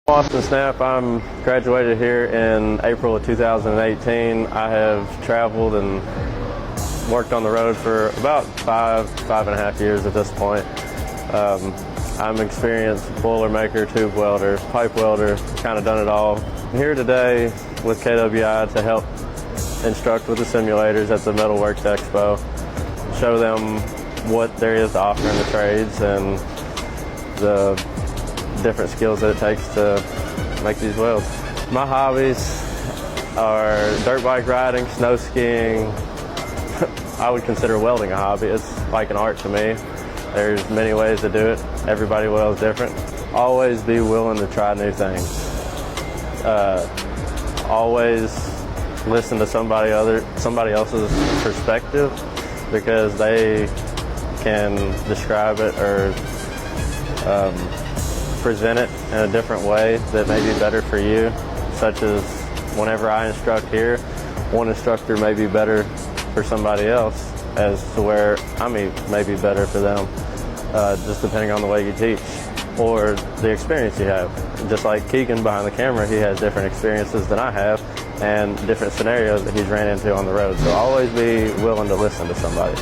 Austin Snapp. I'm graduated here in April of 2018. I have traveled and worked on the road for about five and a half years at this point. I'm an experienced boilermaker, tube welder, pipe welder, kind of done it all. I'm here today with KWI to help instruct with the simulators at the Metalworks Expo, show them what there is to offer in the trades and the different skills that it takes to make these welds. My hobbies are dirt bike riding, snow skiing. I would consider welding a hobby. It's like an art to me. There's many ways to do it. Everybody welds different. Always be willing to try new things. Always listen to somebody else's perspective, because they can describe it or present it in a different way that may be better for you, such as whenever I instruct here, one instructor may be better for somebody else as to where I may be better for them, just depending on the way you teach or the experience you have. Just like Keegan behind the camera, he has different experiences than I have and different scenarios that he's ran into on the road. So always be willing to listen to somebody.